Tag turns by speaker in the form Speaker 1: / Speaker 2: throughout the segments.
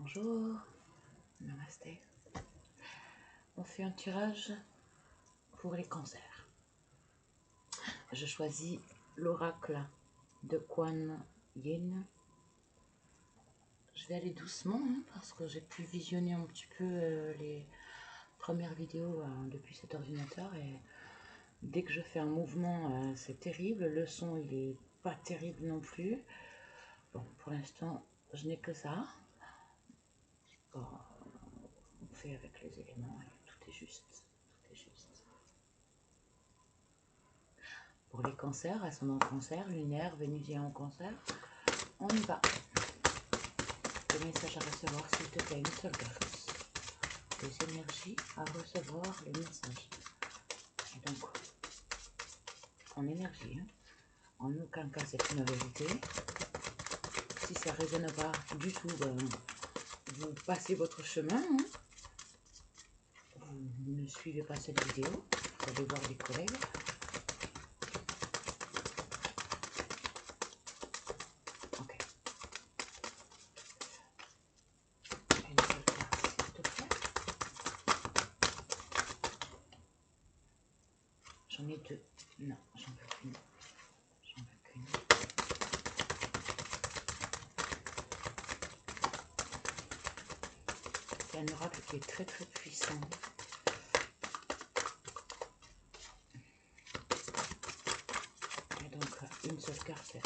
Speaker 1: Bonjour, namasté. On fait un tirage pour les cancers. Je choisis l'oracle de Kuan Yin. Je vais aller doucement parce que j'ai pu visionner un petit peu les premières vidéos depuis cet ordinateur et dès que je fais un mouvement c'est terrible. Le son il est pas terrible non plus. Bon, pour l'instant je n'ai que ça. Bon, on fait avec les éléments et tout est juste. Tout est juste. Pour les cancers, ascendant cancer, lunaire, vénusien en cancer, on y va. Le message à recevoir, s'il te plaît, une seule carte. Les énergies à recevoir, les messages. Et donc, en énergie, en aucun cas c'est une vérité. Si ça ne résonne pas du tout, ben, vous passez votre chemin. Vous ne suivez pas cette vidéo, vous allez voir des collègues. J'en ai deux. Non, j'en veux qu'une. J'en veux qu'une. C'est un oracle qui est très très puissant. Et donc, une seule carte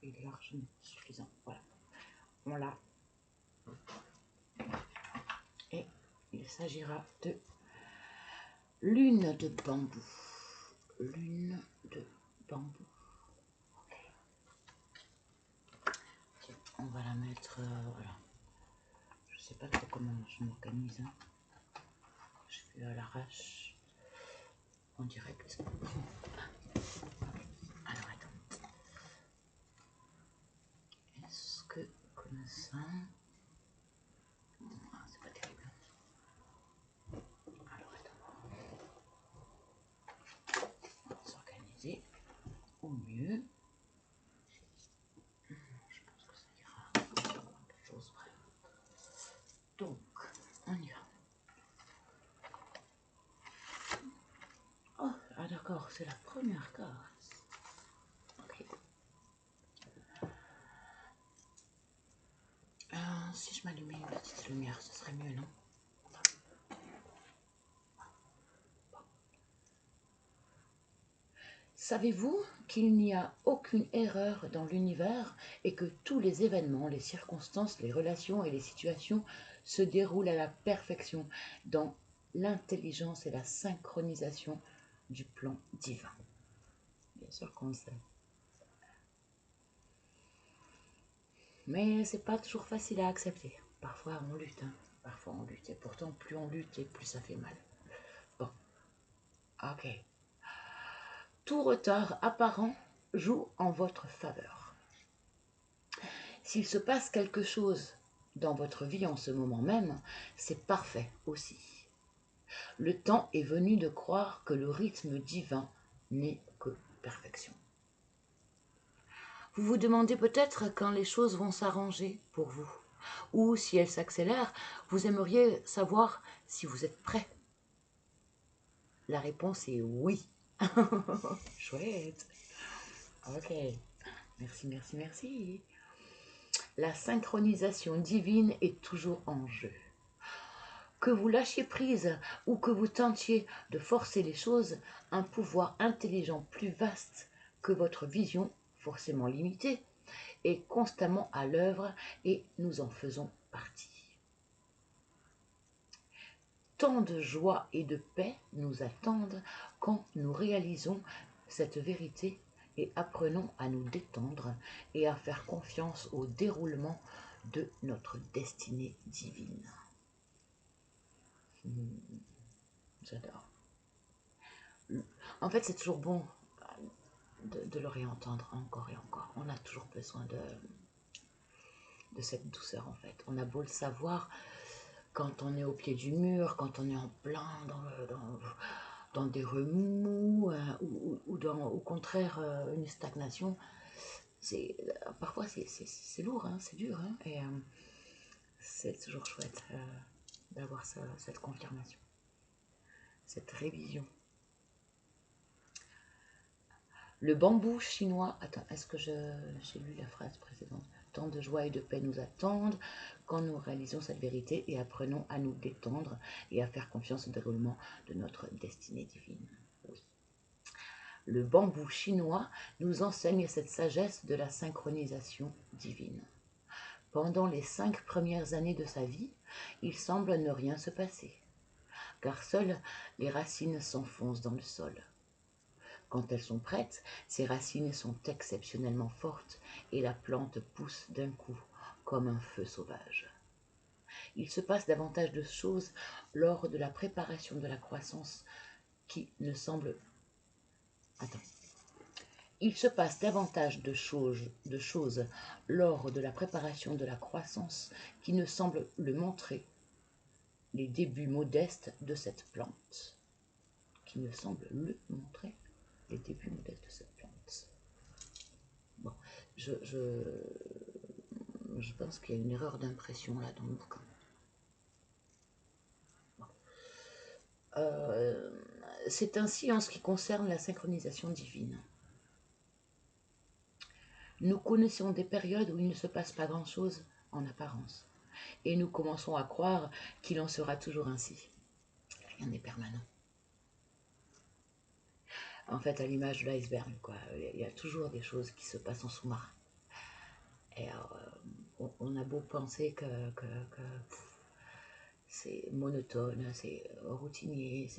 Speaker 1: est largement suffisant. Voilà. On l'a. Et il s'agira de lune de bambou. Lune de bambou. Okay. Tiens, on va la mettre. Voilà. Je sais pas trop comment je m'organise. Je fais à l'arrache en direct. Alors attends. Est-ce que comme ça. Ah, c'est pas terrible. Alors attends. On va s'organiser au mieux. Je pense que ça ira. Quelque chose près. Donc, on y va. Oh, ah d'accord, c'est la première carte. Ok. Si je m'allumais une petite lumière, ce serait mieux, non? Savez-vous qu'il n'y a aucune erreur dans l'univers et que tous les événements, les circonstances, les relations et les situations se déroulent à la perfection dans l'intelligence et la synchronisation du plan divin? Bien sûr qu'on le sait. Mais c'est pas toujours facile à accepter. Parfois on lutte, parfois on lutte. Et pourtant, plus on lutte et plus ça fait mal. Bon, ok. Tout retard apparent joue en votre faveur. S'il se passe quelque chose dans votre vie en ce moment même, c'est parfait aussi. Le temps est venu de croire que le rythme divin n'est que perfection. Vous vous demandez peut-être quand les choses vont s'arranger pour vous, ou si elles s'accélèrent, vous aimeriez savoir si vous êtes prêt. La réponse est oui. Chouette. Ok. Merci, merci, merci. La synchronisation divine est toujours en jeu. Que vous lâchiez prise ou que vous tentiez de forcer les choses, un pouvoir intelligent plus vaste que votre vision, forcément limitée, est constamment à l'œuvre et nous en faisons partie. Tant de joie et de paix nous attendent quand nous réalisons cette vérité et apprenons à nous détendre et à faire confiance au déroulement de notre destinée divine. J'adore. En fait, c'est toujours bon de le réentendre encore et encore. On a toujours besoin de cette douceur, en fait. On a beau le savoir, quand on est au pied du mur, quand on est en plein dans des remous ou au contraire une stagnation, parfois c'est lourd, hein, c'est dur. Hein, et C'est toujours chouette d'avoir cette confirmation, cette révision. Le bambou chinois, attends, est-ce que j'ai lu la phrase précédente? Tant de joie et de paix nous attendent quand nous réalisons cette vérité et apprenons à nous détendre et à faire confiance au déroulement de notre destinée divine. Oui. Le bambou chinois nous enseigne cette sagesse de la synchronisation divine. Pendant les 5 premières années de sa vie, il semble ne rien se passer, car seules les racines s'enfoncent dans le sol. Quand elles sont prêtes, ces racines sont exceptionnellement fortes et la plante pousse d'un coup comme un feu sauvage. Il se passe davantage de choses lors de la préparation de la croissance qui ne semble... Attends. Il se passe davantage de choses lors de la préparation de la croissance qui ne semble le montrer les débuts modestes de cette plante. Qui ne semble le montrer les débuts modestes de cette plante. Bon, je pense qu'il y a une erreur d'impression là dans le bouquin. Bon. C'est ainsi en ce qui concerne la synchronisation divine. Nous connaissons des périodes où il ne se passe pas grand-chose en apparence, et nous commençons à croire qu'il en sera toujours ainsi. Rien n'est permanent. En fait, à l'image de l'iceberg, quoi, il y a toujours des choses qui se passent en sous-marin. Et on a beau penser que c'est monotone, c'est routinier,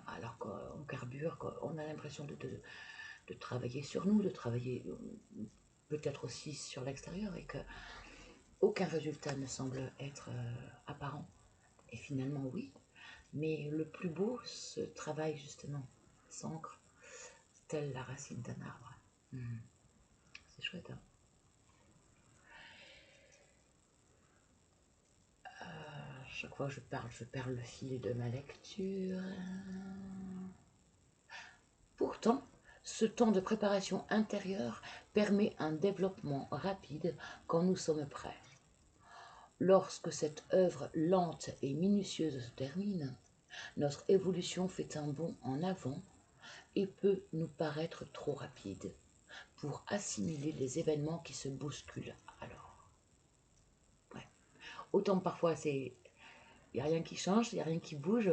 Speaker 1: alors qu'on carbure, on a l'impression de travailler sur nous, de travailler peut-être aussi sur l'extérieur, et que aucun résultat ne semble être apparent. Et finalement, oui, mais le plus beau, ce travail justement, s'ancre telle la racine d'un arbre. C'est chouette, hein. Chaque fois que je parle, je perds le fil de ma lecture. Pourtant, ce temps de préparation intérieure permet un développement rapide quand nous sommes prêts. Lorsque cette œuvre lente et minutieuse se termine, notre évolution fait un bond en avant et peut nous paraître trop rapide pour assimiler les événements qui se bousculent alors. Ouais. Autant parfois il n'y a rien qui change, il n'y a rien qui bouge,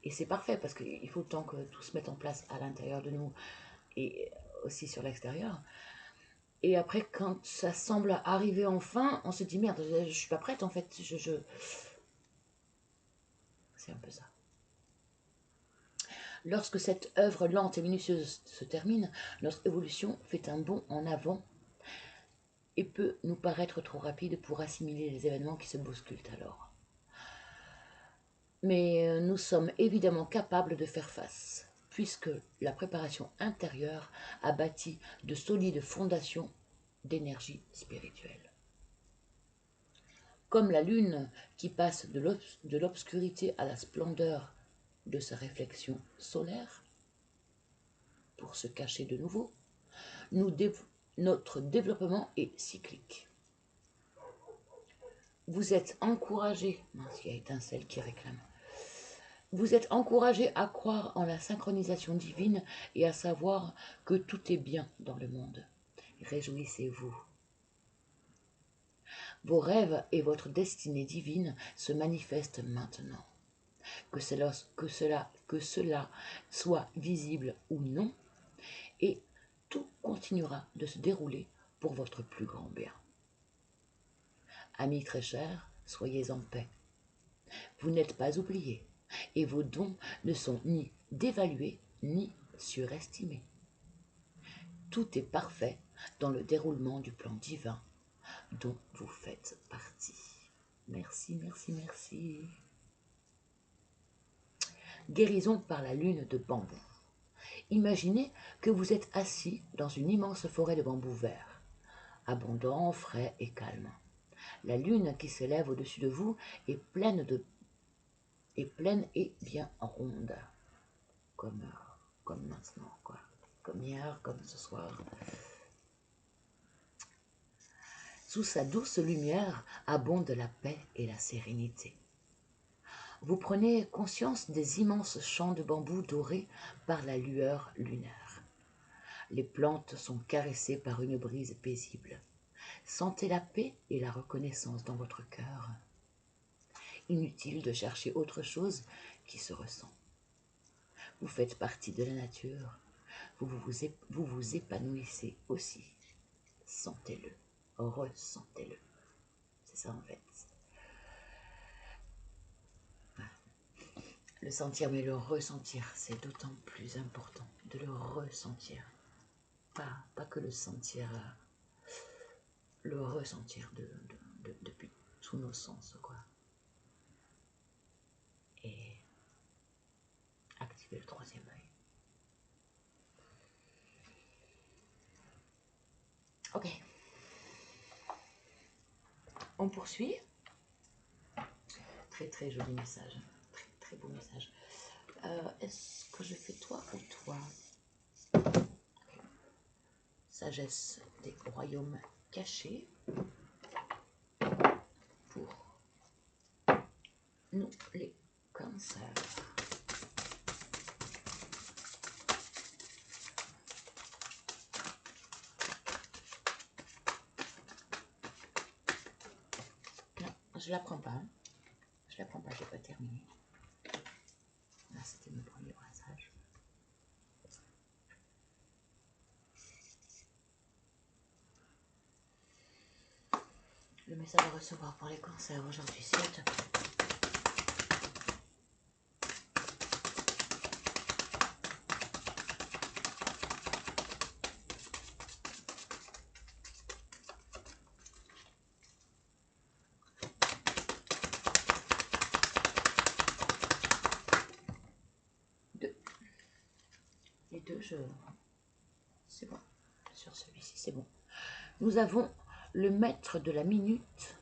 Speaker 1: et c'est parfait parce qu'il faut le temps que tout se mette en place à l'intérieur de nous et aussi sur l'extérieur. Et après, quand ça semble arriver enfin, on se dit merde, je suis pas prête en fait. C'est un peu ça. Lorsque cette œuvre lente et minutieuse se termine, notre évolution fait un bond en avant et peut nous paraître trop rapide pour assimiler les événements qui se bousculent alors. Mais nous sommes évidemment capables de faire face, puisque la préparation intérieure a bâti de solides fondations d'énergie spirituelle. Comme la lune qui passe de l'obscurité à la splendeur de sa réflexion solaire, pour se cacher de nouveau, notre développement est cyclique. Vous êtes encouragé, mince, il y a étincelle qui réclame. Vous êtes encouragé à croire en la synchronisation divine et à savoir que tout est bien dans le monde. Réjouissez-vous. Vos rêves et votre destinée divine se manifestent maintenant. Que cela soit visible ou non, et tout continuera de se dérouler pour votre plus grand bien. Amis très chers, soyez en paix. Vous n'êtes pas oubliés, et vos dons ne sont ni dévalués ni surestimés. Tout est parfait dans le déroulement du plan divin dont vous faites partie. Merci, merci, merci. Guérison par la lune de bambou. Imaginez que vous êtes assis dans une immense forêt de bambou vert, abondant, frais et calme. La lune qui s'élève au-dessus de vous est pleine et bien ronde, comme maintenant, comme hier, comme ce soir. Sous sa douce lumière abondent la paix et la sérénité. Vous prenez conscience des immenses champs de bambou dorés par la lueur lunaire. Les plantes sont caressées par une brise paisible. Sentez la paix et la reconnaissance dans votre cœur. Inutile de chercher autre chose qui se ressent. Vous faites partie de la nature. Vous vous épanouissez aussi. Sentez-le, ressentez-le. C'est ça en fait. Le sentir, mais le ressentir, c'est d'autant plus important de le ressentir. Pas que le sentir, le ressentir depuis tous nos sens, quoi. Et activer le troisième œil. Ok. On poursuit. Très très joli message. Très très beau message. Est-ce que je fais toi ou toi? Sagesse des royaumes cachés. Pour nous les cancers. Je la prends pas. Je la prends pas, j'ai pas terminé. Là, c'était mon premier brassage. Le message à recevoir pour les cancers aujourd'hui, s'il te plaît. Les deux, c'est bon. Sur celui-ci, c'est bon. Nous avons le maître de la minute.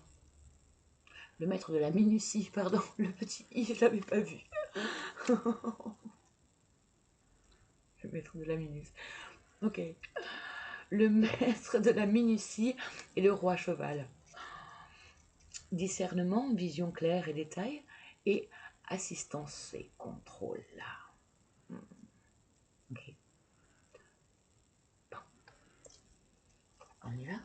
Speaker 1: Le maître de la minutie, pardon. Le petit i, je ne l'avais pas vu. Le maître de la minute. Ok. Le maître de la minutie et le roi cheval. Discernement, vision claire et détail. Et assistance et contrôle. Ok. Bon. On y va.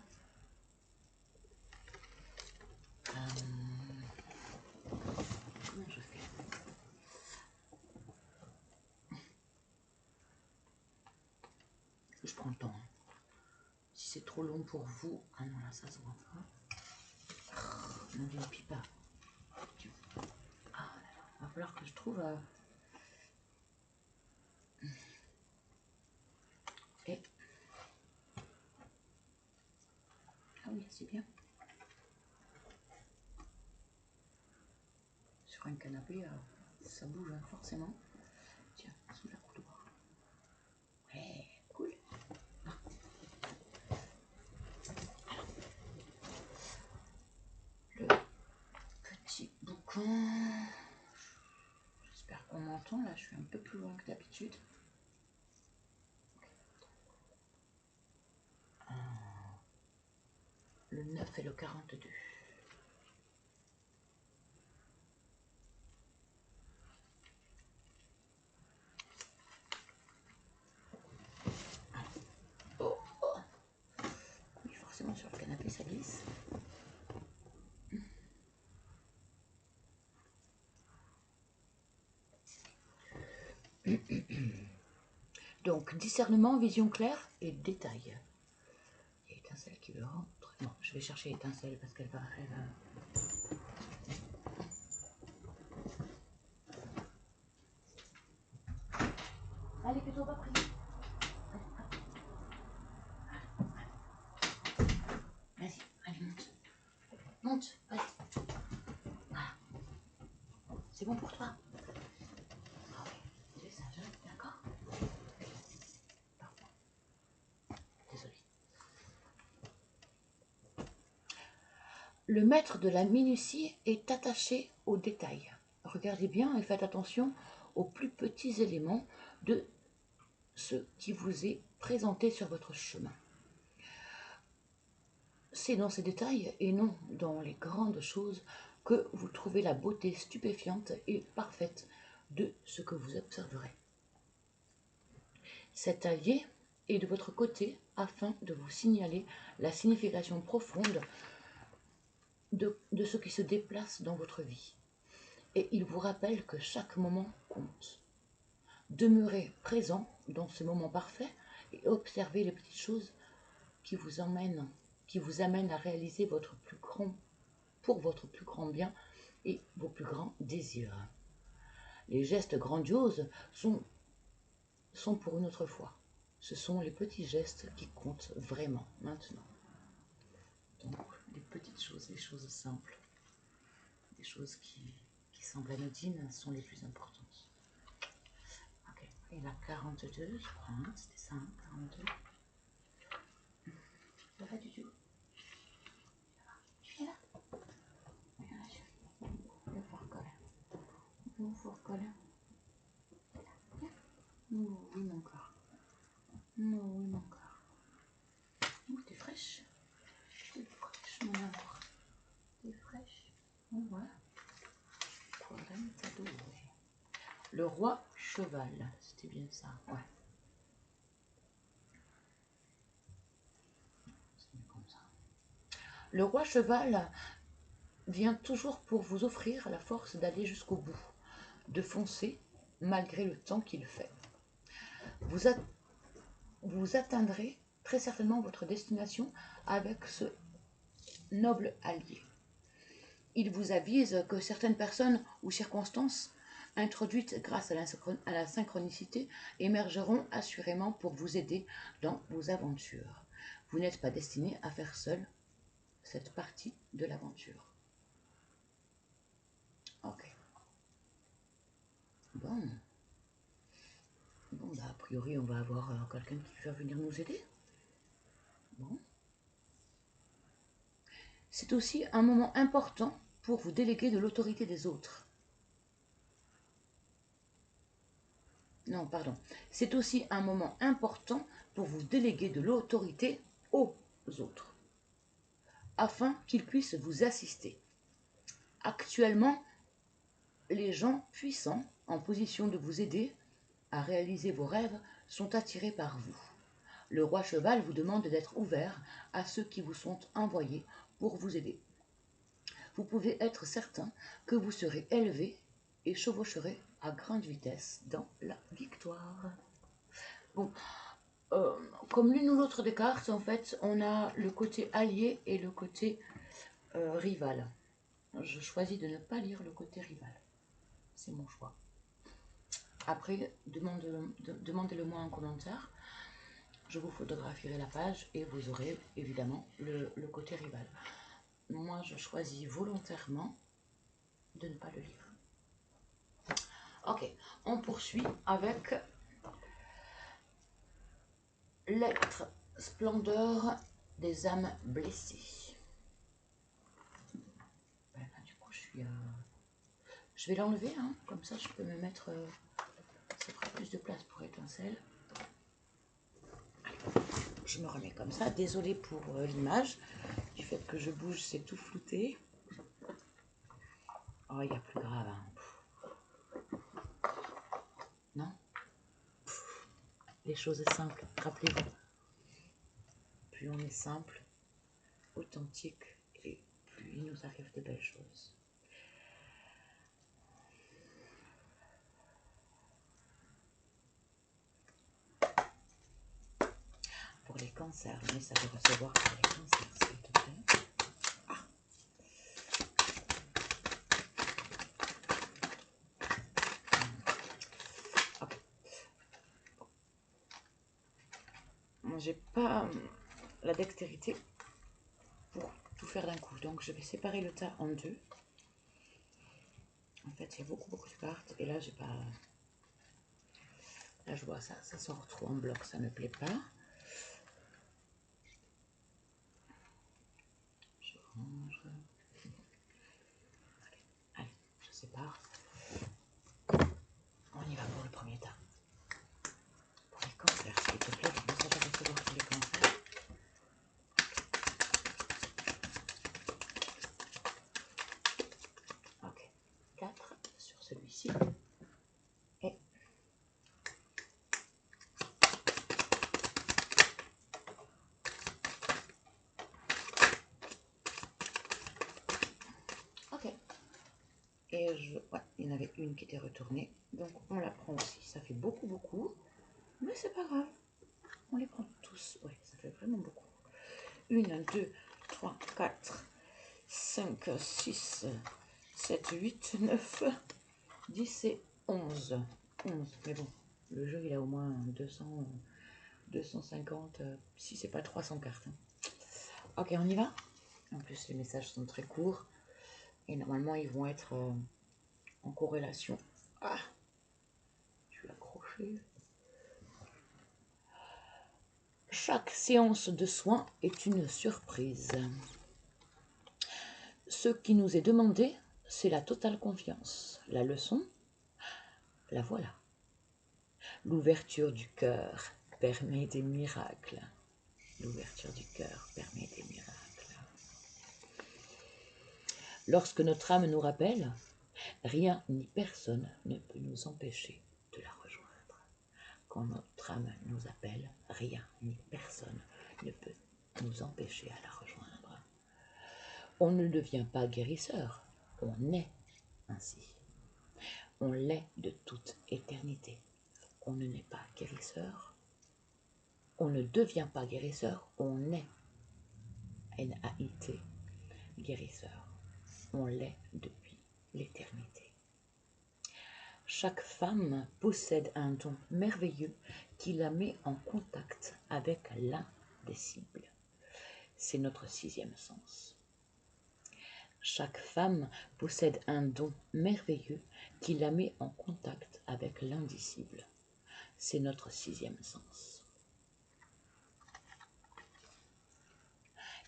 Speaker 1: Comment je fais? Je prends le temps. Si c'est trop long pour vous... Ah non, là, ça se voit pas. Non, je ne plie pas. Ah, il va falloir que je trouve... Et... Ah oui, c'est bien. Sur un canapé, ça bouge hein, forcément. Tiens, sous la coudoir. Ouais, cool. Le petit boucan. J'espère qu'on m'entend. Là, je suis un peu plus loin que d'habitude. Le 9 et le 42. Oh, oh. Oui, forcément, sur le canapé, ça glisse. Donc, discernement, vision claire et détail. Il y a étincelle qui veut rentrer. Non, je vais chercher étincelle parce qu'elle va... Allez, plutôt pas pris. Vas-y, allez, monte. Monte, vas-y. Voilà. C'est bon pour toi? Ah oui, tu es sage, d'accord? Désolée. Le maître de la minutie est attaché aux détails. Regardez bien et faites attention aux plus petits éléments de ce qui vous est présenté sur votre chemin. c'est dans ces détails et non dans les grandes choses que vous trouvez la beauté stupéfiante et parfaite de ce que vous observerez. Cet allié est de votre côté afin de vous signaler la signification profonde de ce qui se déplace dans votre vie. Et il vous rappelle que chaque moment compte. Demeurez présent dans ce moment parfait et observez les petites choses qui vous amènent à réaliser pour votre plus grand bien et vos plus grands désirs. Les gestes grandioses sont pour une autre fois. Ce sont les petits gestes qui comptent vraiment maintenant. Donc, les petites choses, les choses simples, les choses qui semblent anodines sont les plus importantes. Ok, et la 42, je prends, c'était ça, hein, 42. Ça va du tout. Tu es là? Viens là, chérie. Viens voir Colin. Viens voir Colin. Oh oui, mon corps. Oh oui, mon corps. Oh, t'es fraîche. T'es fraîche, mon amour. T'es fraîche. Oh, voilà. Colin, t'as adoré. Le roi cheval, c'était bien ça, ouais. C'est comme ça. Le roi cheval vient toujours pour vous offrir la force d'aller jusqu'au bout, de foncer malgré le temps qu'il fait. Vous atteindrez très certainement votre destination avec ce noble allié. Il vous avise que certaines personnes ou circonstances introduites grâce à la synchronicité émergeront assurément pour vous aider dans vos aventures. Vous n'êtes pas destiné à faire seul cette partie de l'aventure. Ok. Bon, bah, a priori, on va avoir quelqu'un qui va venir nous aider. Bon. C'est aussi un moment important pour vous déléguer de l'autorité des autres. Non, pardon. C'est aussi un moment important pour vous déléguer de l'autorité aux autres, afin qu'ils puissent vous assister. Actuellement, les gens puissants, en position de vous aider à réaliser vos rêves, sont attirés par vous. Le roi cheval vous demande d'être ouvert à ceux qui vous sont envoyés pour vous aider. Vous pouvez être certain que vous serez élevé et chevaucherez à grande vitesse dans la victoire. Bon, comme l'une ou l'autre des cartes, en fait, on a le côté allié et le côté rival. Je choisis de ne pas lire le côté rival. C'est mon choix. Après, demandez-le moi en commentaire. Je vous photographierai la page et vous aurez évidemment le côté rival. Moi, je choisis volontairement de ne pas le lire. Ok, on poursuit avec l'être splendeur des âmes blessées. Ben là, du coup, je vais l'enlever, hein, comme ça je peux me mettre... ça fera plus de place pour étincelle. Je me remets comme ça. Désolée pour l'image. Du fait que je bouge, c'est tout flouté. Oh, il y a plus grave. Hein. Non? Les choses simples, rappelez-vous. Plus on est simple, authentique, et plus il nous arrive de belles choses. Pour les cancers, mais ça peut recevoir pour les cancers, s'il te plaît. Ah. Okay. Moi, j'ai pas la dextérité pour tout faire d'un coup, donc je vais séparer le tas en deux. En fait, il y a beaucoup de cartes, et là, j'ai pas... Là, je vois ça sort trop en bloc, ça me plaît pas. Je range. Allez, je sépare. On y va pour le premier tas. Pour les cancers, s'il te plaît, comme ça, je vais recevoir tous les cancers. Et ouais, il y en avait une qui était retournée. Donc on la prend aussi. Ça fait beaucoup. Mais c'est pas grave. On les prend tous. Ouais, ça fait vraiment beaucoup. 1, 2, 3, 4, 5, 6, 7, 8, 9, 10 et 11. 11. Mais bon, le jeu il a au moins 200, 250, si c'est pas 300 cartes. Ok, on y va. En plus, les messages sont très courts. Et normalement, ils vont être en corrélation. Ah, je vais accrocher. Chaque séance de soins est une surprise. Ce qui nous est demandé, c'est la totale confiance. La leçon, la voilà. L'ouverture du cœur permet des miracles. L'ouverture du cœur permet des miracles. Lorsque notre âme nous rappelle, rien ni personne ne peut nous empêcher de la rejoindre. Quand notre âme nous appelle, rien ni personne ne peut nous empêcher à la rejoindre. On ne devient pas guérisseur, on est ainsi. On l'est de toute éternité. On ne naît pas guérisseur. On ne devient pas guérisseur, on est N-A-I-T, guérisseur. On l'est depuis l'éternité. Chaque femme possède un don merveilleux qui la met en contact avec l'indicible. C'est notre 6e sens. Chaque femme possède un don merveilleux qui la met en contact avec l'indicible. C'est notre 6e sens.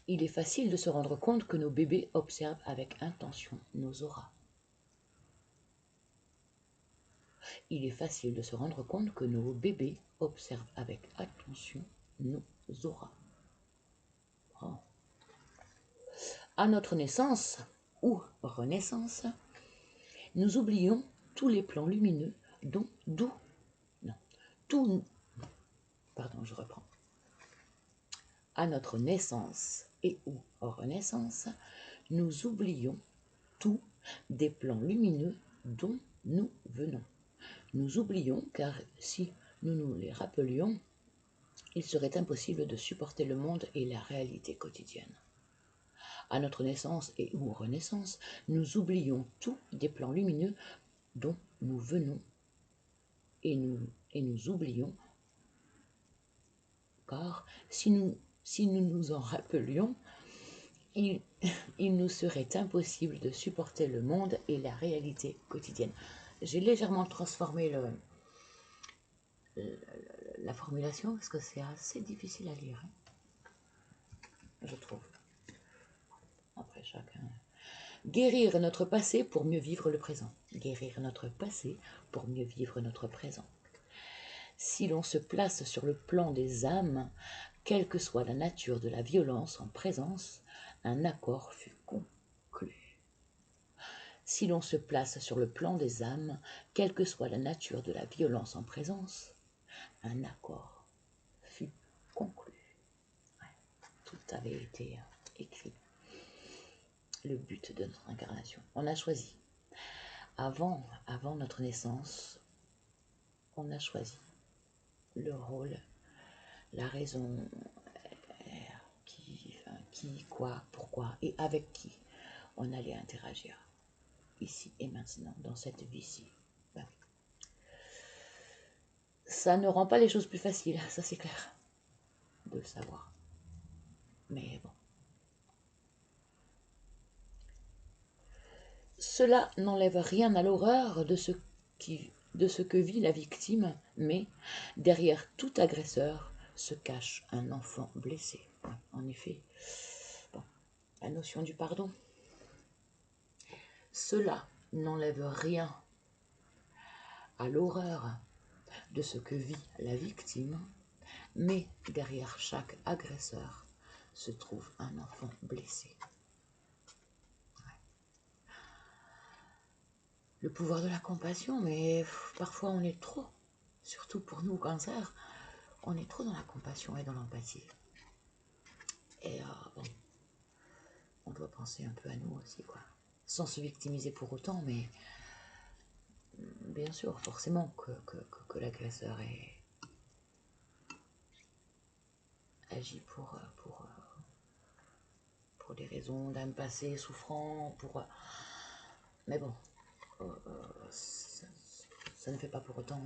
Speaker 1: Il est facile de se rendre compte que nos bébés observent avec intention nos auras. Il est facile de se rendre compte que nos bébés observent avec attention nos auras. Oh. À notre naissance ou renaissance, nous oublions tous les plans lumineux À notre naissance et ou renaissance, nous oublions tous des plans lumineux dont nous venons. Nous oublions car si nous nous les rappelions, il serait impossible de supporter le monde et la réalité quotidienne. À notre naissance et ou renaissance, nous oublions tous des plans lumineux dont nous venons et nous oublions car si nous nous en rappelions, il nous serait impossible de supporter le monde et la réalité quotidienne. J'ai légèrement transformé la formulation parce que c'est assez difficile à lire, je trouve. Après chacun. Guérir notre passé pour mieux vivre le présent. Guérir notre passé pour mieux vivre notre présent. Si l'on se place sur le plan des âmes, quelle que soit la nature de la violence en présence, un accord fut conclu. Si l'on se place sur le plan des âmes, quelle que soit la nature de la violence en présence, un accord fut conclu. Ouais, tout avait été écrit. Le but de notre incarnation. On a choisi. Avant notre naissance, on a choisi le rôle, la raison, qui, quoi, pourquoi et avec qui on allait interagir. Ici et maintenant, dans cette vie-ci. Ben, ça ne rend pas les choses plus faciles, ça c'est clair, de le savoir. Mais bon. Cela n'enlève rien à l'horreur de ce que vit la victime, mais derrière tout agresseur se cache un enfant blessé. En effet, bon, la notion du pardon. Cela n'enlève rien à l'horreur de ce que vit la victime, mais derrière chaque agresseur se trouve un enfant blessé. Le pouvoir de la compassion, mais parfois on est trop, surtout pour nous, cancer, on est trop dans la compassion et dans l'empathie. Et bon, on doit penser un peu à nous aussi, quoi. sans se victimiser pour autant, mais bien sûr, forcément que l'agresseur agit pour des raisons d'un passé souffrant, mais bon, ça ne fait pas pour autant...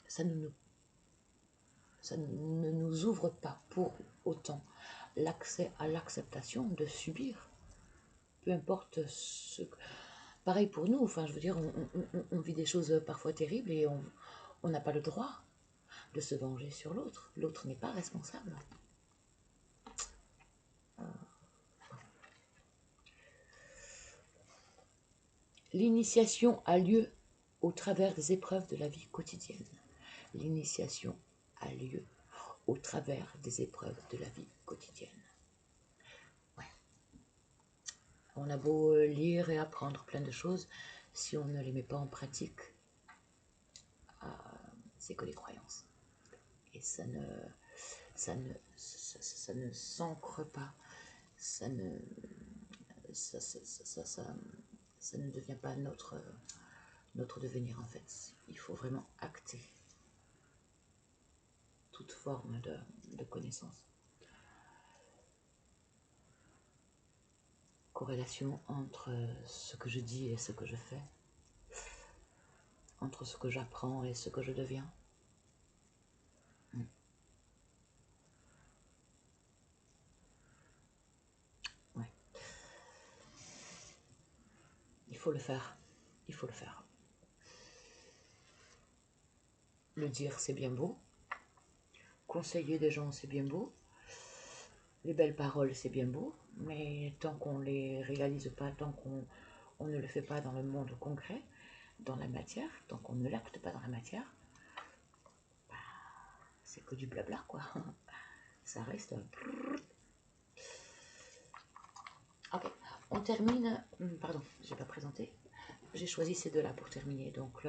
Speaker 1: ça ne nous ouvre pas pour autant l'accès à l'acceptation de subir. Peu importe ce... Pareil pour nous, enfin je veux dire, on vit des choses parfois terribles et on n'a pas le droit de se venger sur l'autre. L'autre n'est pas responsable. L'initiation a lieu au travers des épreuves de la vie quotidienne. L'initiation a lieu au travers des épreuves de la vie quotidienne. Ouais. On a beau lire et apprendre plein de choses, si on ne les met pas en pratique, c'est que des croyances. Et ça ne s'ancre pas, ça ne devient pas notre devenir en fait. Il faut vraiment acter toute forme de connaissance. Corrélation entre ce que je dis et ce que je fais, entre ce que j'apprends et ce que je deviens. Ouais. Il faut le faire. Il faut le faire. Le dire, c'est bien beau. Conseiller des gens, c'est bien beau. Les belles paroles, c'est bien beau. Mais tant qu'on ne les réalise pas, tant qu'on ne le fait pas dans le monde concret, dans la matière, tant qu'on ne l'acte pas dans la matière, bah, c'est que du blabla, quoi. Ça reste... Ok, on termine... Pardon, je n'ai pas présenté. J'ai choisi ces deux-là pour terminer. Donc,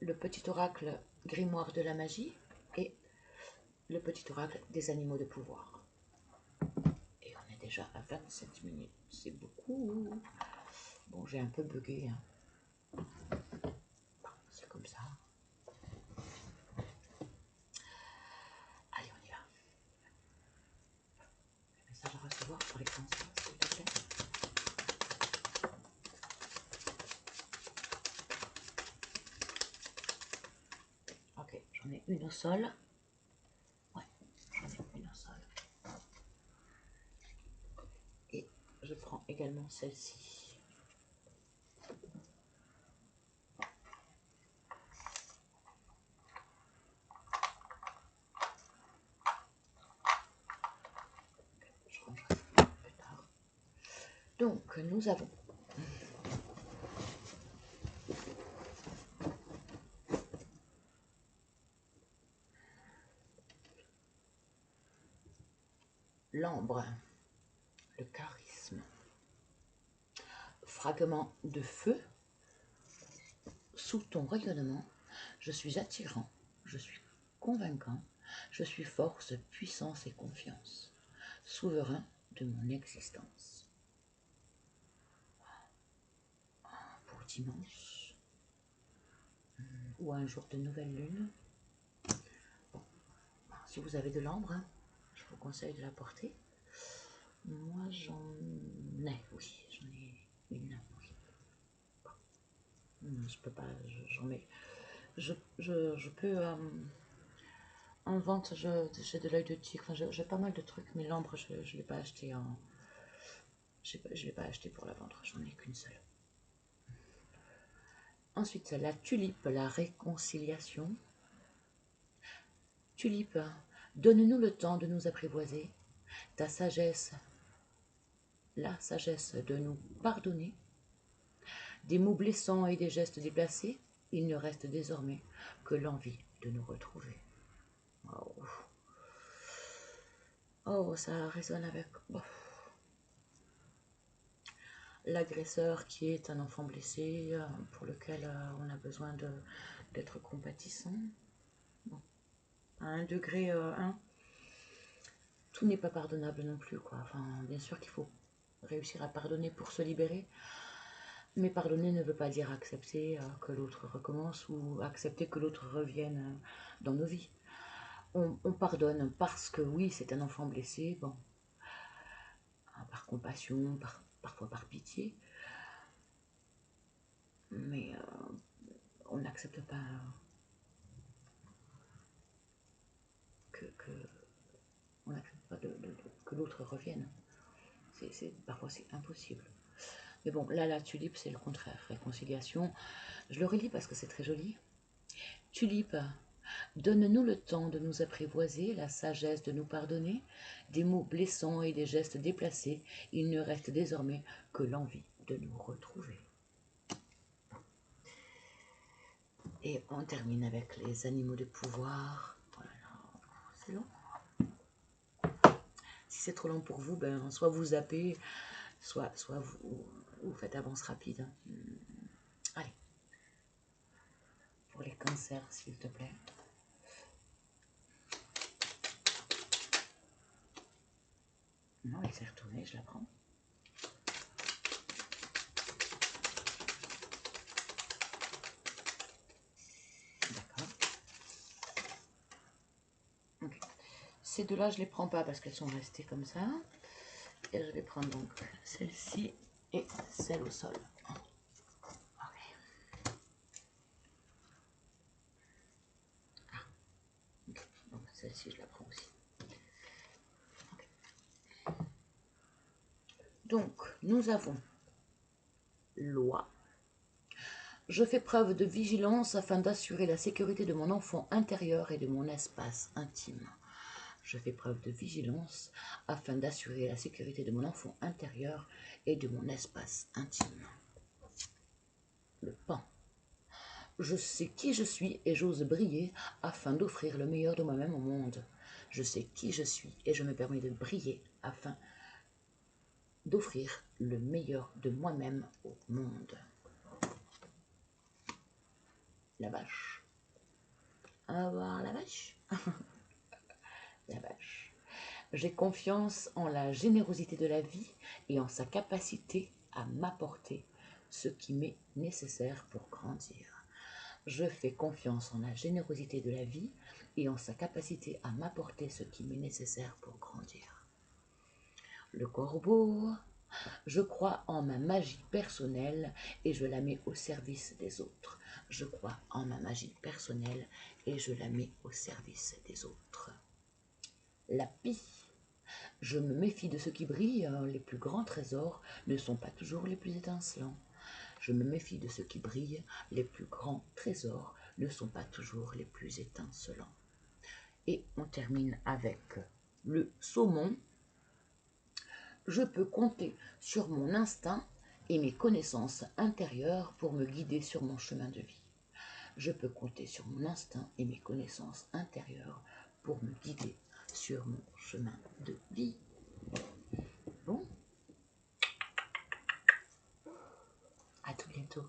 Speaker 1: le petit oracle grimoire de la magie et le petit oracle des animaux de pouvoir. Et on est déjà à 27 minutes. C'est beaucoup. Bon, j'ai un peu bugué. Hein. C'est comme ça. Allez, on y va. Message à recevoir pour les cancers, s'il te plaît. Ok, j'en ai une au sol. Ouais, j'en ai une au sol. Et je prends également celle-ci. Je rangerai plus tard. Donc, nous avons l'ambre, le charisme, fragment de feu. Sous ton rayonnement, je suis attirant, je suis convaincant, je suis force, puissance et confiance, souverain de mon existence. Pour dimanche, ou un jour de nouvelle lune, bon, si vous avez de l'ambre, hein, je vous conseille de la porter. Moi j'en ai, oui, j'en ai une, oui. Non, je peux pas, j'en mets. Je peux en vente, j'ai de l'œil de tigre, enfin, j'ai pas mal de trucs, mais l'ambre je ne l'ai pas acheté je l'ai pas acheté pour la vendre, j'en ai qu'une seule. Ensuite, la tulipe, la réconciliation. Tulipe, donne-nous le temps de nous apprivoiser, ta sagesse, la sagesse de nous pardonner. Des mots blessants et des gestes déplacés, il ne reste désormais que l'envie de nous retrouver. Oh, oh ça résonne avec l'agresseur qui est un enfant blessé, pour lequel on a besoin d'être compatissant. Bon. À un degré 1, tout n'est pas pardonnable non plus, quoi. Enfin, bien sûr qu'il faut réussir à pardonner pour se libérer, mais pardonner ne veut pas dire accepter que l'autre recommence ou accepter que l'autre revienne dans nos vies. On pardonne parce que oui, c'est un enfant blessé, bon, par compassion, parfois par pitié, mais on n'accepte pas on n'accepte pas que l'autre revienne. Parfois c'est impossible. Mais bon, là, la tulipe, c'est le contraire. Réconciliation. Je le relis parce que c'est très joli. Tulipe, donne-nous le temps de nous apprivoiser, la sagesse de nous pardonner. Des mots blessants et des gestes déplacés, il ne reste désormais que l'envie de nous retrouver. Et on termine avec les animaux de pouvoir. Voilà, c'est long. Si c'est trop long pour vous, ben, soit vous zappez, soit vous faites avance rapide. Allez. Pour les cancers, s'il te plaît. Non, elle s'est retournée, je la prends. D'accord. Okay. Ces deux-là, je ne les prends pas parce qu'elles sont restées comme ça. Et je vais prendre donc celle-ci et celle au sol. Okay. Ah. Okay. Donc celle-ci, je la prends aussi. Okay. Donc, nous avons loi. Je fais preuve de vigilance afin d'assurer la sécurité de mon enfant intérieur et de mon espace intime. Je fais preuve de vigilance afin d'assurer la sécurité de mon enfant intérieur et de mon espace intime. Le pan. Je sais qui je suis et j'ose briller afin d'offrir le meilleur de moi-même au monde. Je sais qui je suis et je me permets de briller afin d'offrir le meilleur de moi-même au monde. La vache. On va voir la vache. La vache. J'ai confiance en la générosité de la vie et en sa capacité à m'apporter ce qui m'est nécessaire pour grandir. Je fais confiance en la générosité de la vie et en sa capacité à m'apporter ce qui m'est nécessaire pour grandir. Le corbeau, je crois en ma magie personnelle et je la mets au service des autres. Je crois en ma magie personnelle et je la mets au service des autres. La pie. Je me méfie de ce qui brille, les plus grands trésors ne sont pas toujours les plus étincelants. Je me méfie de ce qui brille, les plus grands trésors ne sont pas toujours les plus étincelants. Et on termine avec le saumon. Je peux compter sur mon instinct et mes connaissances intérieures pour me guider sur mon chemin de vie. Je peux compter sur mon instinct et mes connaissances intérieures pour me guider sur mon chemin de vie. Bon, à tout bientôt.